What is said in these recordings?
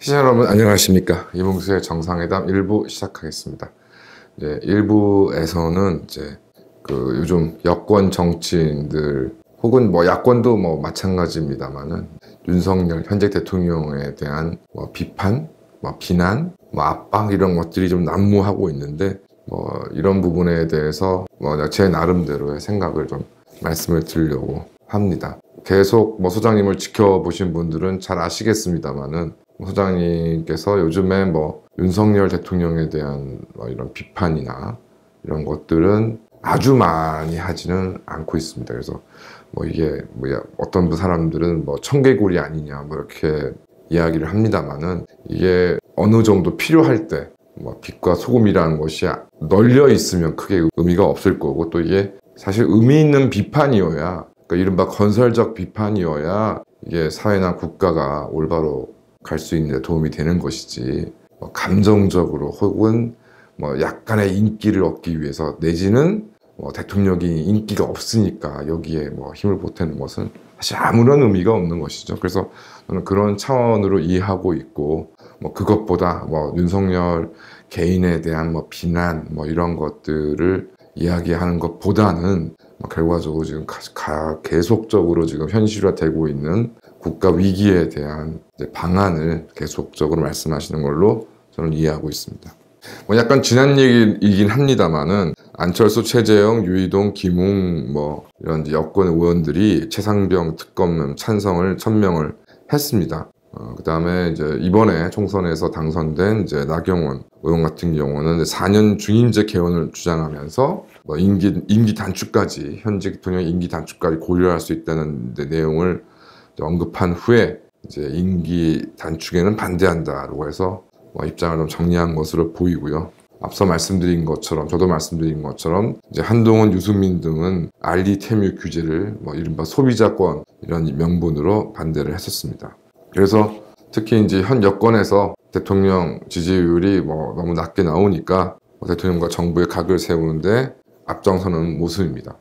시청자 여러분 안녕하십니까. 이봉수의 정상회담 1부 시작하겠습니다. 이제 1부에서는 이제 요즘 여권 정치인들 혹은 야권도 마찬가지입니다만은 윤석열 현재 대통령에 대한 비판, 비난, 압박 이런 것들이 좀 난무하고 있는데 이런 부분에 대해서 제 나름대로의 생각을 좀 말씀을 드리려고 합니다. 계속 소장님을 지켜보신 분들은 잘 아시겠습니다만은 소장님께서 요즘에 윤석열 대통령에 대한 이런 비판이나 이런 것들은 아주 많이 하지는 않고 있습니다. 그래서 이게 어떤 사람들은 청개구리 아니냐 이렇게 이야기를 합니다만은 이게 어느 정도 필요할 때 빛과 소금이라는 것이 널려 있으면 크게 의미가 없을 거고, 또 이게 사실 의미 있는 비판이어야, 그러니까 이른바 건설적 비판이어야 이게 사회나 국가가 올바로 갈 수 있는 데 도움이 되는 것이지, 감정적으로 혹은 약간의 인기를 얻기 위해서 내지는 대통령이 인기가 없으니까 여기에 힘을 보태는 것은 사실 아무런 의미가 없는 것이죠. 그래서 저는 그런 차원으로 이해하고 있고, 그것보다 윤석열 개인에 대한 비난 이런 것들을 이야기하는 것보다는 결과적으로 지금 계속적으로 지금 현실화되고 있는 국가 위기에 대한 방안을 계속적으로 말씀하시는 걸로 저는 이해하고 있습니다. 약간 지난 얘기이긴 합니다만은 안철수, 최재형, 유이동, 김웅 이런 여권 의원들이 최상병 특검 찬성을 천명을 했습니다. 그 다음에 이번에 총선에서 당선된 나경원 의원 같은 경우는 4년 중임제 개헌을 주장하면서 임기 단축까지, 현직 대통령 임기 단축까지 고려할 수 있다는 내용을 언급한 후에 임기 단축에는 반대한다라고 해서 입장을 좀 정리한 것으로 보이고요. 앞서 말씀드린 것처럼, 저도 말씀드린 것처럼 한동훈, 유승민 등은 알리테뮤 규제를 이른바 소비자권 이런 명분으로 반대를 했었습니다. 그래서 특히 현 여권에서 대통령 지지율이 너무 낮게 나오니까 대통령과 정부의 각을 세우는데 앞장서는 모습입니다.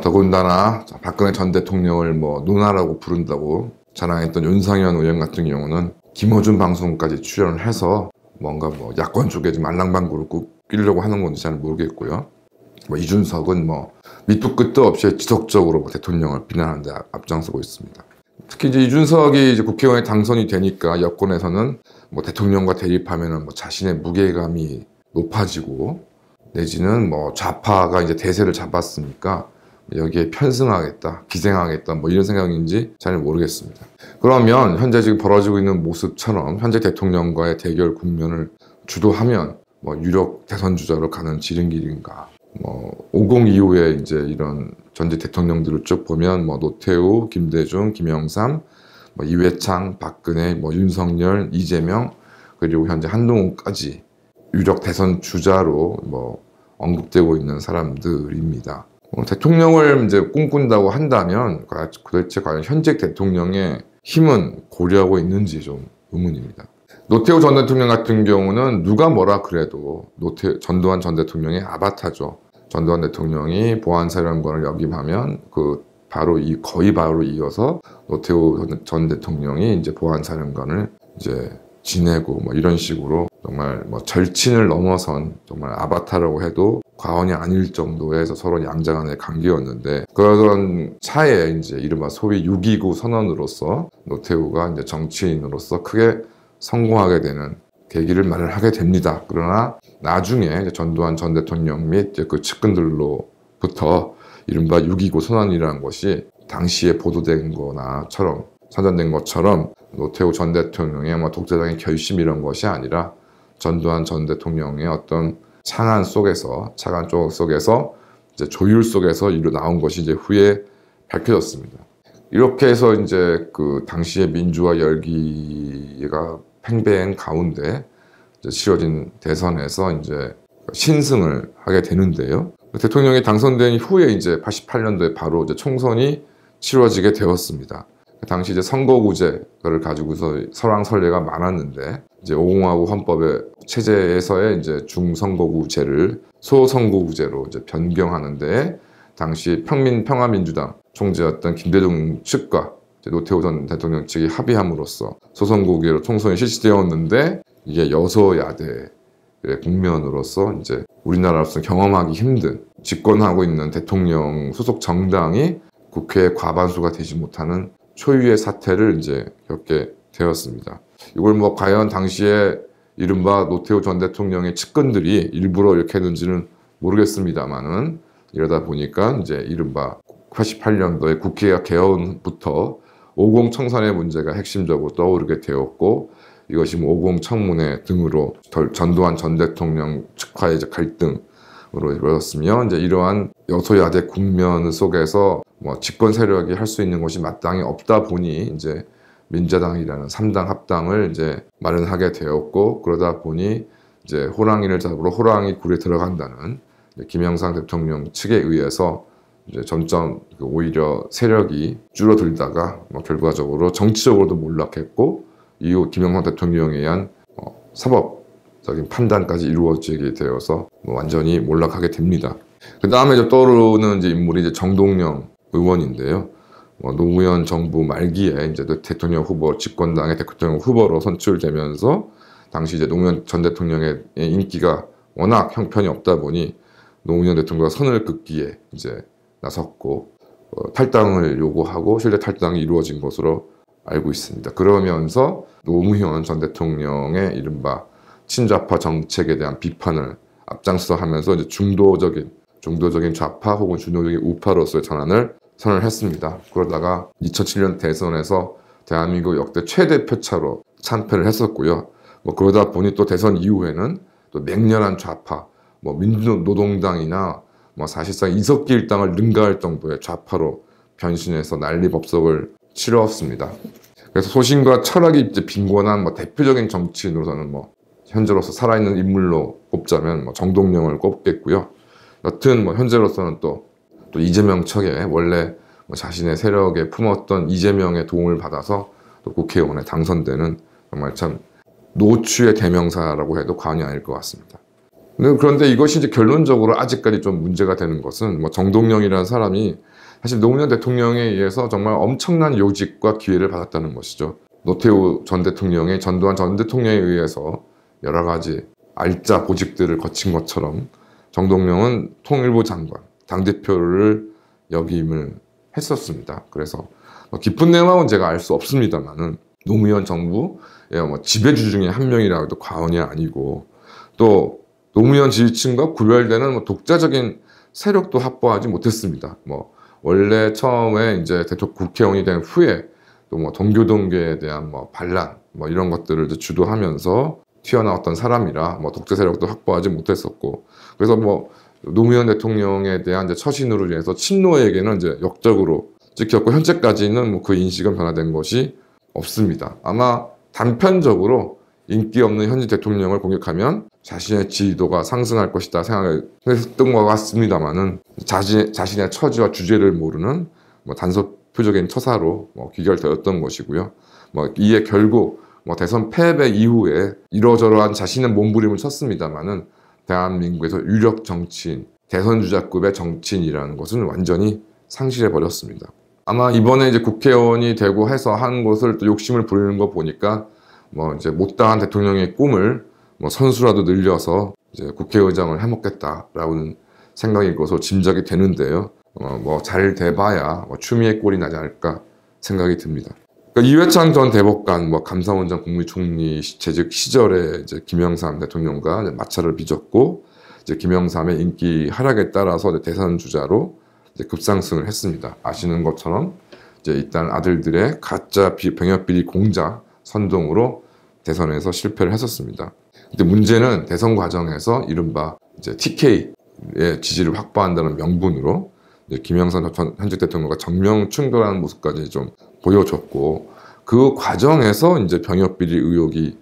더군다나 박근혜 전 대통령을 누나라고 부른다고 자랑했던 윤상현 의원 같은 경우는 김어준 방송까지 출연을 해서 뭔가 야권 쪽에 좀 알랑방구를 끼려고 하는 건지 잘 모르겠고요. 이준석은 밑도 끝도 없이 지속적으로 대통령을 비난하는 데 앞장서고 있습니다. 특히 이준석이 국회의원에 당선이 되니까 여권에서는 대통령과 대립하면은 자신의 무게감이 높아지고, 내지는 좌파가 대세를 잡았으니까 여기에 편승하겠다, 기생하겠다 이런 생각인지 잘 모르겠습니다. 그러면 현재 지금 벌어지고 있는 모습처럼 현재 대통령과의 대결 국면을 주도하면 유력 대선 주자로 가는 지름길인가? 50 이후에 이런 전직 대통령들을 쭉 보면 노태우, 김대중, 김영삼, 이회창, 박근혜, 윤석열, 이재명, 그리고 현재 한동훈까지 유력 대선 주자로 언급되고 있는 사람들입니다. 대통령을 꿈꾼다고 한다면 도대체 과연 현직 대통령의 힘은 고려하고 있는지 좀 의문입니다. 노태우 전 대통령 같은 경우는 누가 뭐라 그래도 전두환 전 대통령의 아바타죠. 전두환 대통령이 보안사령관을 역임하면 거의 바로 이어서 노태우 전 대통령이 보안사령관을 지내고 이런 식으로 정말 절친을 넘어선 정말 아바타라고 해도 과언이 아닐 정도에서 서로 양자간의 관계였는데, 그런 차에 이른바 소위 6.29 선언으로서 노태우가 정치인으로서 크게 성공하게 되는 계기를 마련하게 됩니다. 그러나 나중에 전두환 전 대통령 및 그 측근들로부터 이른바 6.29 선언이라는 것이 당시에 보도된 거나처럼 선전된 것처럼 노태우 전 대통령의 독재적인 결심 이런 것이 아니라 전두환 전 대통령의 어떤 차관 쪽 속에서 조율 속에서 나온 것이 후에 밝혀졌습니다. 이렇게 해서 그 당시의 민주화 열기가 팽배한 가운데 치러진 대선에서 신승을 하게 되는데요. 대통령이 당선된 후에 88년도에 바로 총선이 치러지게 되었습니다. 당시 선거구제를 가지고서 설왕설래가 많았는데, 5공화국 헌법의 체제에서의 중선거구제를 소선거구제로 변경하는데, 당시 평화민주당 총재였던 김대중 측과 노태우 전 대통령 측이 합의함으로써 소선거구제로 총선이 실시되었는데 이게 여소야대의 국면으로서 이제 우리나라로서 경험하기 힘든 집권하고 있는 대통령 소속 정당이 국회에 과반수가 되지 못하는 초유의 사태를 이제 겪게 되었습니다. 이걸 뭐 과연 당시에 이른바 노태우 전 대통령의 측근들이 일부러 이렇게 했는지는 모르겠습니다만은 이러다 보니까 이제 이른바 88년도에 국회가 개헌부터 50 청산의 문제가 핵심적으로 떠오르게 되었고 이것이 뭐 50 청문회 등으로 전두환 전 대통령 측과의 이제 갈등으로 이루어졌으며 이제 이러한 여소야대 국면 속에서 뭐 집권 세력이 할 수 있는 것이 마땅히 없다 보니 이제 민자당이라는 3당 합당을 이제 마련하게 되었고 그러다 보니 이제 호랑이를 잡으러 호랑이 굴에 들어간다는 김영삼 대통령 측에 의해서 이제 점점 오히려 세력이 줄어들다가 뭐 결과적으로 정치적으로도 몰락했고 이후 김영삼 대통령에 의한 사법적인 판단까지 이루어지게 되어서 뭐 완전히 몰락하게 됩니다. 그 다음에 이제 떠오르는 이제 인물이 이제 정동영 의원인데요. 노무현 정부 말기에 이제 대통령 후보, 집권당의 대통령 후보로 선출되면서 당시 이제 노무현 전 대통령의 인기가 워낙 형편이 없다 보니 노무현 대통령과 선을 긋기에 이제 나섰고 탈당을 요구하고 실제 탈당이 이루어진 것으로 알고 있습니다. 그러면서 노무현 전 대통령의 이른바 친좌파 정책에 대한 비판을 앞장서 하면서 이제 중도적인 좌파 혹은 중도적인 우파로서의 전환을 선언을 했습니다. 그러다가 2007년 대선에서 대한민국 역대 최대 표차로 참패를 했었고요. 뭐 그러다 보니 또 대선 이후에는 또 맹렬한 좌파, 뭐 민주노동당이나 뭐 사실상 이석기 일당을 능가할 정도의 좌파로 변신해서 난리법석을 치렀습니다. 그래서 소신과 철학이 이제 빈곤한 뭐 대표적인 정치인으로서는 뭐 현재로서 살아있는 인물로 꼽자면 뭐 정동영을 꼽겠고요. 여튼 뭐 현재로서는 또 이재명 척에 원래 뭐 자신의 세력에 품었던 이재명의 도움을 받아서 또 국회의원에 당선되는 정말 참 노추의 대명사라고 해도 과언이 아닐 것 같습니다. 그런데 이것이 이제 결론적으로 아직까지 좀 문제가 되는 것은 뭐 정동영이라는 사람이 사실 노무현 대통령에 의해서 정말 엄청난 요직과 기회를 받았다는 것이죠. 노태우 전 대통령의 전두환 전 대통령에 의해서 여러 가지 알짜 보직들을 거친 것처럼 정동영은 통일부 장관, 당대표를 역임을 했었습니다. 그래서 깊은 내용은 제가 알 수 없습니다만은 노무현 정부의 뭐 지배주 중에 한 명이라고 해도 과언이 아니고 또 노무현 지지층과 구별되는 뭐 독자적인 세력도 확보하지 못했습니다. 뭐 원래 처음에 이제 대통령 국회의원이 된 후에 또 뭐 동교동계에 대한 뭐 반란 뭐 이런 것들을 이제 주도하면서 튀어나왔던 사람이라 뭐 독재 세력도 확보하지 못했었고 그래서 뭐 노무현 대통령에 대한 이제 처신으로 인해서 친노에게는 이제 역적으로 찍혔고 현재까지는 뭐 그 인식은 변화된 것이 없습니다. 아마 단편적으로 인기 없는 현직 대통령을 공격하면 자신의 지지도가 상승할 것이다 생각을 했던 것 같습니다만은 자신의 처지와 주제를 모르는 뭐 단서표적인 처사로 뭐 귀결되었던 것이고요. 뭐 이에 결국 뭐 대선 패배 이후에 이러저러한 자신의 몸부림을 쳤습니다만은 대한민국에서 유력 정치인, 대선 주자급의 정치인이라는 것은 완전히 상실해 버렸습니다. 아마 이번에 이제 국회의원이 되고 해서 한 것을 또 욕심을 부리는 거 보니까 뭐 이제 못다한 대통령의 꿈을 뭐 선수라도 늘려서 이제 국회의장을 해먹겠다라는 생각일 것으로 짐작이 되는데요. 뭐 잘 돼봐야 뭐 추미애 꼴이 나지 않을까 생각이 듭니다. 그러니까 이회창 전 대법관, 뭐 감사원장 국무총리 재직 시절에 이제 김영삼 대통령과 이제 마찰을 빚었고 이제 김영삼의 인기 하락에 따라서 이제 대선 주자로 이제 급상승을 했습니다. 아시는 것처럼 이제 일단 아들들의 가짜 병역 비리 공작 선동으로 대선에서 실패를 했었습니다. 근데 문제는 대선 과정에서 이른바 이제 TK의 지지를 확보한다는 명분으로 이제 김영삼 전 현직 대통령과 정면 충돌하는 모습까지 좀 보여줬고 그 과정에서 이제 병역 비리 의혹이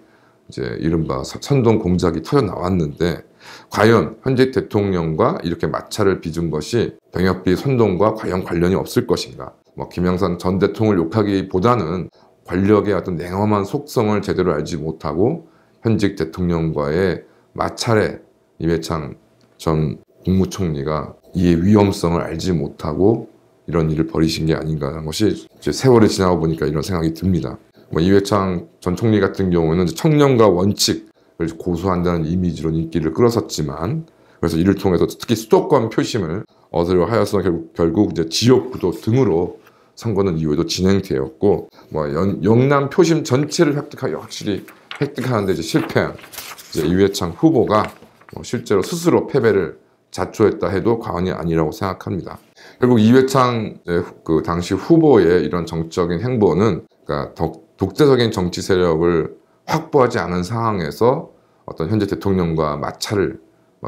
이제 이른바 선동 공작이 터져 나왔는데 과연 현직 대통령과 이렇게 마찰을 빚은 것이 병역 비리 선동과 과연 관련이 없을 것인가? 뭐 김영삼 전 대통령을 욕하기보다는 권력의 어떤 냉엄한 속성을 제대로 알지 못하고 현직 대통령과의 마찰에 이회창 전 국무총리가 이의 위험성을 알지 못하고 이런 일을 벌이신 게 아닌가 하는 것이 이제 세월이 지나고 보니까 이런 생각이 듭니다. 뭐 이회창 전 총리 같은 경우는 청렴과 원칙을 고수한다는 이미지로 인기를 끌었었지만, 그래서 이를 통해서 특히 수도권 표심을 얻으려 하여서 결국 이제 지역구도 등으로 선거는 이후에도 진행되었고, 뭐 영남 표심 전체를 확실히 획득하는데 이제 실패한 이제 이회창 후보가 실제로 스스로 패배를 자초했다 해도 과언이 아니라고 생각합니다. 결국 이회창 그 당시 후보의 이런 정치적인 행보는, 그러니까 독재적인 정치 세력을 확보하지 않은 상황에서 어떤 현재 대통령과 마찰을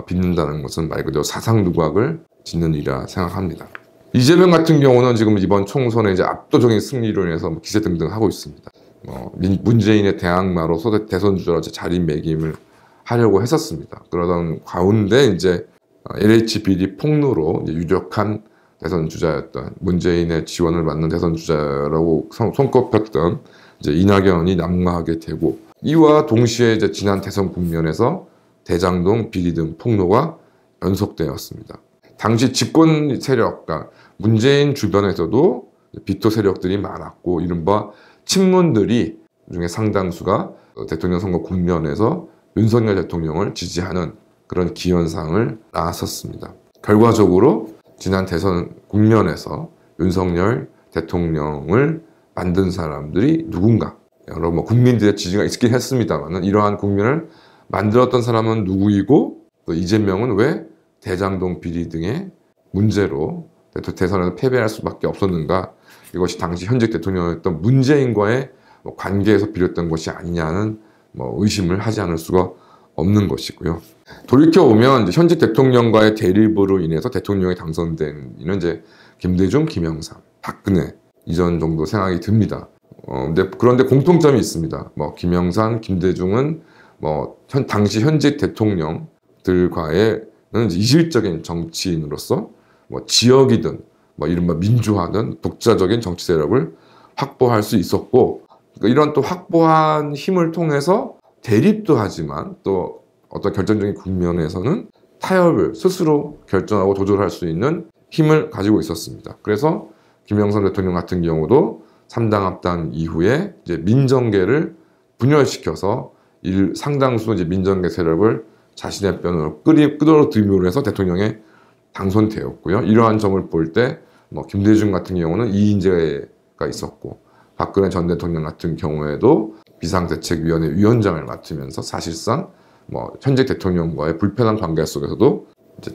빚는다는 것은 말 그대로 사상 누각을 짓는 일이라 생각합니다. 이재명 같은 경우는 지금 이번 총선에 이제 압도적인 승리로 인해서 기세 등등하고 있습니다. 문재인의 대항마로 대선 주자로 자리매김을 하려고 했었습니다. 그러던 가운데 이제 LH 비리 폭로로 이제 유력한 대선 주자였던, 문재인의 지원을 받는 대선 주자라고 손꼽혔던 이제 이낙연이 낙마하게 되고, 이와 동시에 이제 지난 대선 국면에서 대장동 비리 등 폭로가 연속되었습니다. 당시 집권 세력, 그러니까 문재인 주변에서도 비토 세력들이 많았고, 이른바 친문들이 중에 상당수가 대통령 선거 국면에서 윤석열 대통령을 지지하는 그런 기현상을 나섰습니다. 결과적으로 지난 대선 국면에서 윤석열 대통령을 만든 사람들이 누군가, 여러 국민들의 지지가 있긴 했습니다만 이러한 국면을 만들었던 사람은 누구이고, 또 이재명은 왜 대장동 비리 등의 문제로 대선에서 패배할 수밖에 없었는가, 이것이 당시 현직 대통령이었던 문재인과의 관계에서 비롯된 것이 아니냐는 의심을 하지 않을 수가 없는 것이고요. 돌이켜보면 이제 현직 대통령과의 대립으로 인해서 대통령이 당선된 이는 이제 김대중, 김영삼, 박근혜 이전 정도 생각이 듭니다. 그런데 공통점이 있습니다. 김영삼, 김대중은 당시 현직 대통령들과의 이질적인 정치인으로서 지역이든 이른바 민주화든 독자적인 정치 세력을 확보할 수 있었고, 이런 또 확보한 힘을 통해서 대립도 하지만 또 어떤 결정적인 국면에서는 타협을 스스로 결정하고 조절할 수 있는 힘을 가지고 있었습니다. 그래서 김영삼 대통령 같은 경우도 3당 합당 이후에 이제 민정계를 분열시켜서 상당수 이제 민정계 세력을 자신의 편으로 끌어들임으로 해서 대통령에 당선되었고요. 이러한 점을 볼 때 김대중 같은 경우는 이인재가 있었고, 박근혜 전 대통령 같은 경우에도 비상대책위원회 위원장을 맡으면서 사실상 현직 대통령과의 불편한 관계 속에서도 이제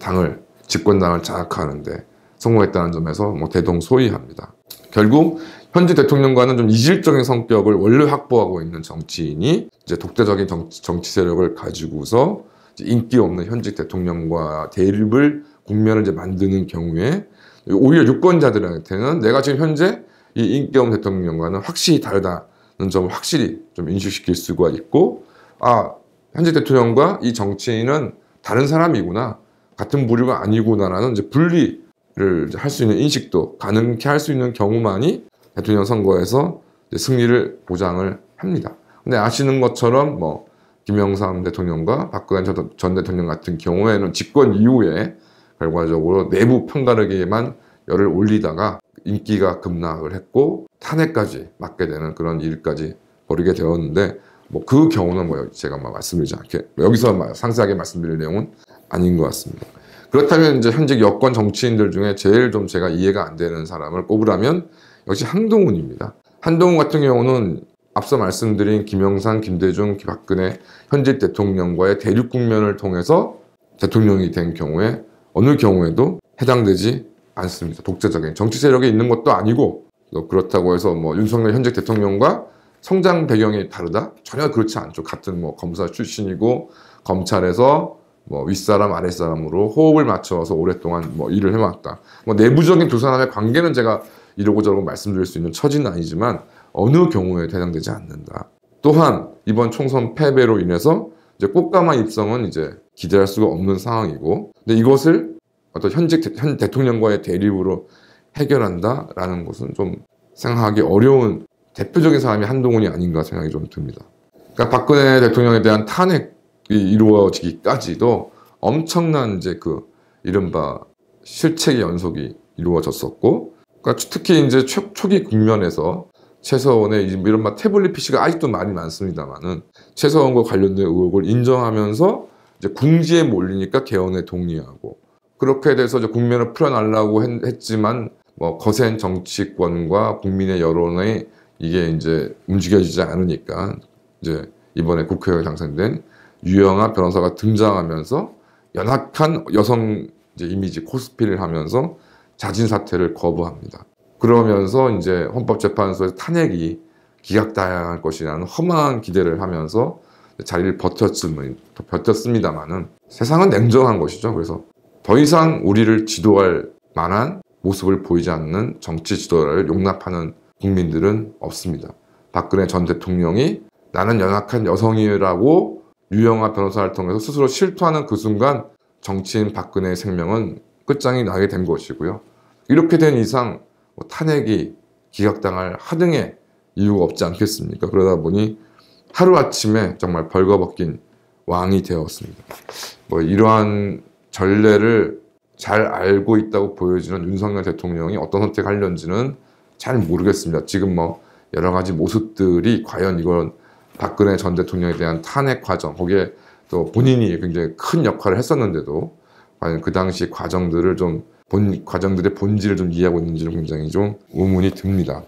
집권당을 장악하는데 성공했다는 점에서 대동소이합니다. 결국 현직 대통령과는 좀 이질적인 성격을 원래 확보하고 있는 정치인이 이제 독재적인 정치 세력을 가지고서 인기 없는 현직 대통령과 대립을 국면을 이제 만드는 경우에, 오히려 유권자들한테는 내가 지금 현재 이 인기 없는 대통령과는 확실히 다르다는 점을 확실히 좀 인식시킬 수가 있고, 현직 대통령과 이 정치인은 다른 사람이구나, 같은 부류가 아니구나라는 이제 분리를 할 수 있는 인식도 가능케 할 수 있는 경우만이 대통령 선거에서 승리를 보장을 합니다. 근데 아시는 것처럼 김영삼 대통령과 박근혜 전 대통령 같은 경우에는 집권 이후에 결과적으로 내부 편가르기에만 열을 올리다가 인기가 급락을 했고 탄핵까지 맞게 되는 그런 일까지 벌이게 되었는데, 그 경우는 제가 말씀드리지 않게 여기서 상세하게 말씀드릴 내용은 아닌 것 같습니다. 그렇다면 이제 현직 여권 정치인들 중에 제일 좀 제가 이해가 안 되는 사람을 꼽으라면 역시 한동훈입니다. 한동훈 같은 경우는 앞서 말씀드린 김영삼, 김대중, 박근혜 현직 대통령과의 대립 국면을 통해서 대통령이 된 경우에 어느 경우에도 해당되지 않습니다. 독재적인 정치 세력이 있는 것도 아니고, 그렇다고 해서 윤석열 현직 대통령과 성장 배경이 다르다? 전혀 그렇지 않죠. 같은 검사 출신이고 검찰에서 윗사람 아랫사람으로 호흡을 맞춰서 오랫동안 일을 해왔다. 내부적인 두 사람의 관계는 제가 이러고 저러고 말씀드릴 수 있는 처지는 아니지만 어느 경우에 해당되지 않는다. 또한 이번 총선 패배로 인해서 이제 꽃가마 입성은 이제 기대할 수가 없는 상황이고, 근데 이것을 어떤 현 대통령과의 대립으로 해결한다라는 것은 좀 생각하기 어려운 대표적인 사람이 한동훈이 아닌가 생각이 좀 듭니다. 그러니까 박근혜 대통령에 대한 탄핵이 이루어지기까지도 엄청난 이제 이른바 실책의 연속이 이루어졌었고, 그러니까 특히 이제 초기 국면에서 최서원의 이런 막 태블릿 PC가 아직도 많이 많습니다만은 최서원과 관련된 의혹을 인정하면서 이제 궁지에 몰리니까 개헌에 동의하고 그렇게 돼서 이제 국면을 풀어나려고 했지만 뭐 거센 정치권과 국민의 여론에 이게 이제 움직여지지 않으니까 이제 이번에 국회에 당선된 유영아 변호사가 등장하면서 연약한 여성 이제 이미지 코스프레를 하면서 자진 사퇴를 거부합니다. 그러면서 이제 헌법재판소에서 탄핵이 기각당할 것이라는 허망한 기대를 하면서 자리를 버텼습니다만은 세상은 냉정한 것이죠. 그래서 더 이상 우리를 지도할 만한 모습을 보이지 않는 정치 지도자를 용납하는 국민들은 없습니다. 박근혜 전 대통령이 나는 연약한 여성이라고 유영아 변호사를 통해서 스스로 실토하는 그 순간 정치인 박근혜의 생명은 끝장이 나게 된 것이고요. 이렇게 된 이상 탄핵이 기각당할 하등의 이유가 없지 않겠습니까? 그러다 보니 하루아침에 정말 벌거벗긴 왕이 되었습니다. 뭐 이러한 전례를 잘 알고 있다고 보여지는 윤석열 대통령이 어떤 선택하려는지는 잘 모르겠습니다. 지금 뭐 여러 가지 모습들이 과연 이건 박근혜 전 대통령에 대한 탄핵 과정, 거기에 또 본인이 굉장히 큰 역할을 했었는데도 과연 그 당시 과정들을 과정들의 본질을 좀 이해하고 있는지는 굉장히 좀 의문이 듭니다.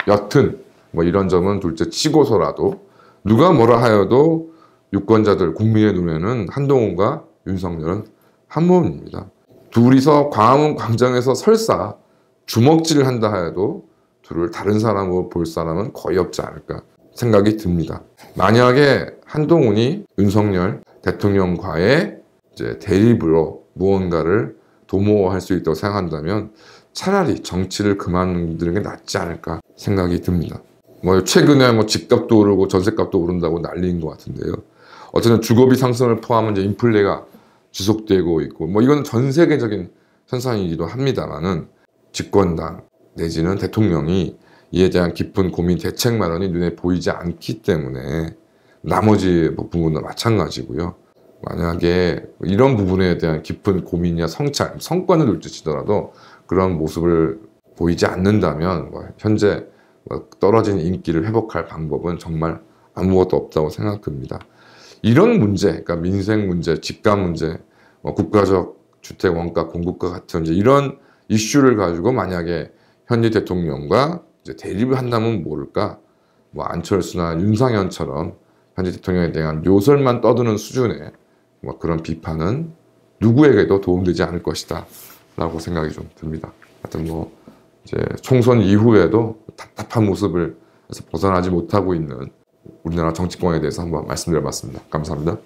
여튼 뭐 이런 점은 둘째 치고서라도 누가 뭐라 하여도 유권자들, 국민의 눈에는 한동훈과 윤석열은 한 몸입니다. 둘이서 광화문 광장에서 설사 주먹질을 한다 하여도 둘을 다른 사람으로 볼 사람은 거의 없지 않을까 생각이 듭니다. 만약에 한동훈이 윤석열 대통령과의 이제 대립으로 무언가를 도모할 수 있다고 생각한다면 차라리 정치를 그만두는 게 낫지 않을까 생각이 듭니다. 뭐 최근에 뭐 집값도 오르고 전셋값도 오른다고 난리인 것 같은데요. 어쨌든 주거비 상승을 포함한 이제 인플레가 지속되고 있고 뭐 이건 전 세계적인 현상이기도 합니다만은 집권당 내지는 대통령이 이에 대한 깊은 고민, 대책 마련이 눈에 보이지 않기 때문에 나머지 부분도 마찬가지고요. 만약에 이런 부분에 대한 깊은 고민이나 성찰, 성과는 둘째치더라도 그런 모습을 보이지 않는다면 현재 떨어진 인기를 회복할 방법은 정말 아무것도 없다고 생각됩니다. 이런 문제, 그러니까 민생 문제, 집값 문제, 국가적 주택 원가 공급과 같은 이런 이슈를 가지고 만약에 현재 대통령과 이제 대립을 한다면 모를까, 안철수나 윤상현처럼 현재 대통령에 대한 묘설만 떠드는 수준의 그런 비판은 누구에게도 도움되지 않을 것이다 라고 생각이 좀 듭니다. 하여튼 이제 총선 이후에도 답답한 모습을 벗어나지 못하고 있는 우리나라 정치권에 대해서 한번 말씀드려봤습니다. 감사합니다.